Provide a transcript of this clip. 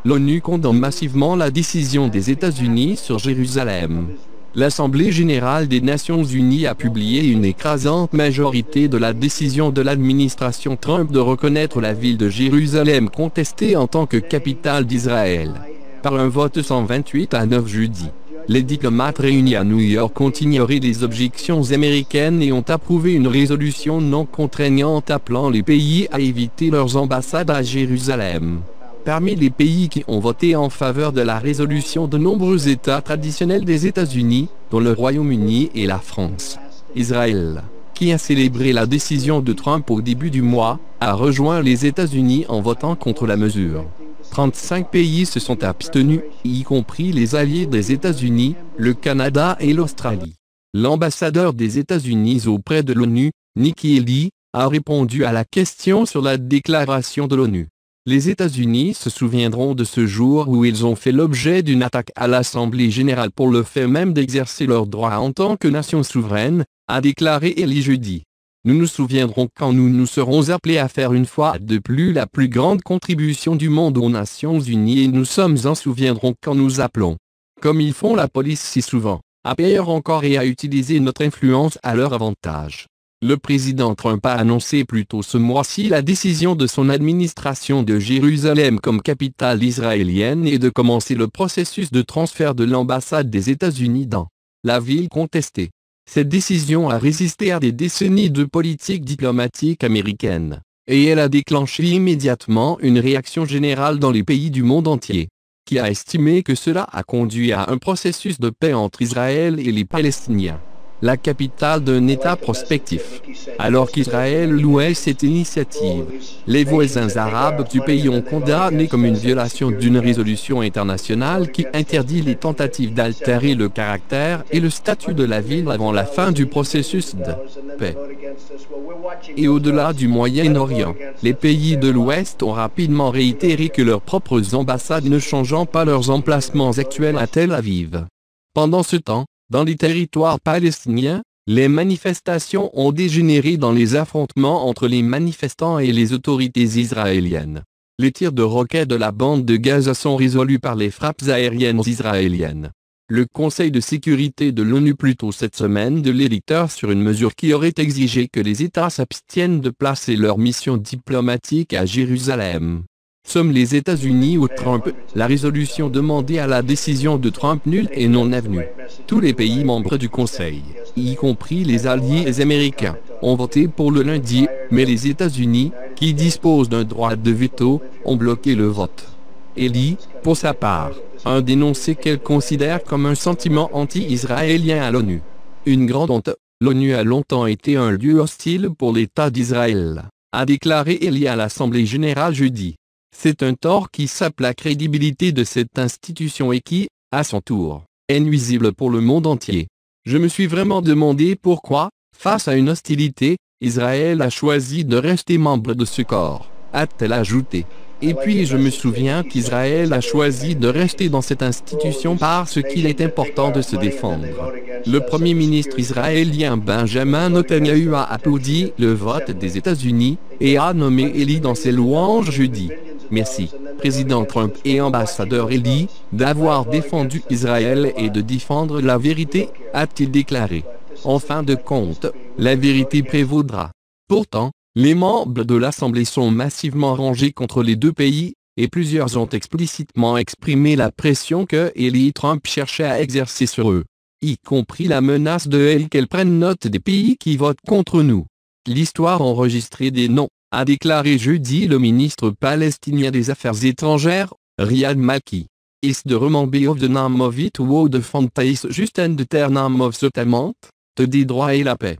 L'ONU condamne massivement la décision des États-Unis sur Jérusalem. L'Assemblée générale des Nations unies a publié une écrasante majorité de la décision de l'administration Trump de reconnaître la ville de Jérusalem contestée en tant que capitale d'Israël. Par un vote 128-9 jeudi, les diplomates réunis à New York ont ignoré les objections américaines et ont approuvé une résolution non contraignante appelant les pays à éviter leurs ambassades à Jérusalem. Parmi les pays qui ont voté en faveur de la résolution, de nombreux États traditionnels des États-Unis, dont le Royaume-Uni et la France. Israël, qui a célébré la décision de Trump au début du mois, a rejoint les États-Unis en votant contre la mesure. 35 pays se sont abstenus, y compris les alliés des États-Unis, le Canada et l'Australie. L'ambassadeur des États-Unis auprès de l'ONU, Nikki Haley, a répondu à la question sur la déclaration de l'ONU. Les États-Unis se souviendront de ce jour où ils ont fait l'objet d'une attaque à l'Assemblée générale pour le fait même d'exercer leurs droits en tant que nation souveraine, a déclaré Haley jeudi. Nous nous souviendrons quand nous serons appelés à faire une fois de plus la plus grande contribution du monde aux Nations Unies et nous en souviendrons quand nous appelons, comme ils font la police si souvent, à pire encore et à utiliser notre influence à leur avantage. Le président Trump a annoncé plus tôt ce mois-ci la décision de son administration de Jérusalem comme capitale israélienne et de commencer le processus de transfert de l'ambassade des États-Unis dans la ville contestée. Cette décision a résisté à des décennies de politique diplomatique américaine, et elle a déclenché immédiatement une réaction générale dans les pays du monde entier, qui a estimé que cela a conduit à un processus de paix entre Israël et les Palestiniens, la capitale d'un État prospectif. Alors qu'Israël louait cette initiative, les voisins arabes du pays ont condamné comme une violation d'une résolution internationale qui interdit les tentatives d'altérer le caractère et le statut de la ville avant la fin du processus de paix. Et au-delà du Moyen-Orient, les pays de l'Ouest ont rapidement réitéré que leurs propres ambassades ne changeant pas leurs emplacements actuels à Tel Aviv. Pendant ce temps, dans les territoires palestiniens, les manifestations ont dégénéré dans les affrontements entre les manifestants et les autorités israéliennes. Les tirs de roquettes de la bande de Gaza sont résolus par les frappes aériennes israéliennes. Le Conseil de sécurité de l'ONU plus tôt cette semaine de l'élite sur une mesure qui aurait exigé que les États s'abstiennent de placer leur mission diplomatique à Jérusalem. Sommes les États-Unis ou Trump, la résolution demandée à la décision de Trump nulle et non avenue. Tous les pays membres du Conseil, y compris les alliés américains, ont voté pour le lundi, mais les États-Unis, qui disposent d'un droit de veto, ont bloqué le vote. Haley, pour sa part, a dénoncé qu'elle considère comme un sentiment anti-israélien à l'ONU. Une grande honte, l'ONU a longtemps été un lieu hostile pour l'État d'Israël, a déclaré Haley à l'Assemblée générale jeudi. C'est un tort qui sape la crédibilité de cette institution et qui, à son tour, est nuisible pour le monde entier. Je me suis vraiment demandé pourquoi, face à une hostilité, Israël a choisi de rester membre de ce corps, a-t-elle ajouté. Et puis je me souviens qu'Israël a choisi de rester dans cette institution parce qu'il est important de se défendre. Le Premier ministre israélien Benjamin Netanyahu a applaudi le vote des États-Unis et a nommé Haley dans ses louanges jeudi. Merci, président Trump et ambassadeur Haley, d'avoir défendu Israël et de défendre la vérité, a-t-il déclaré. En fin de compte, la vérité prévaudra. Pourtant, les membres de l'Assemblée sont massivement rangés contre les deux pays, et plusieurs ont explicitement exprimé la pression que Haley et Trump cherchaient à exercer sur eux, y compris la menace de Haley qu'elle prenne note des pays qui votent contre nous. L'histoire enregistrée des noms, a déclaré jeudi le ministre palestinien des Affaires étrangères, Riyad Malki. Is de remember of the name of it ou de fantaise juste de terre name of the te des droits et la paix.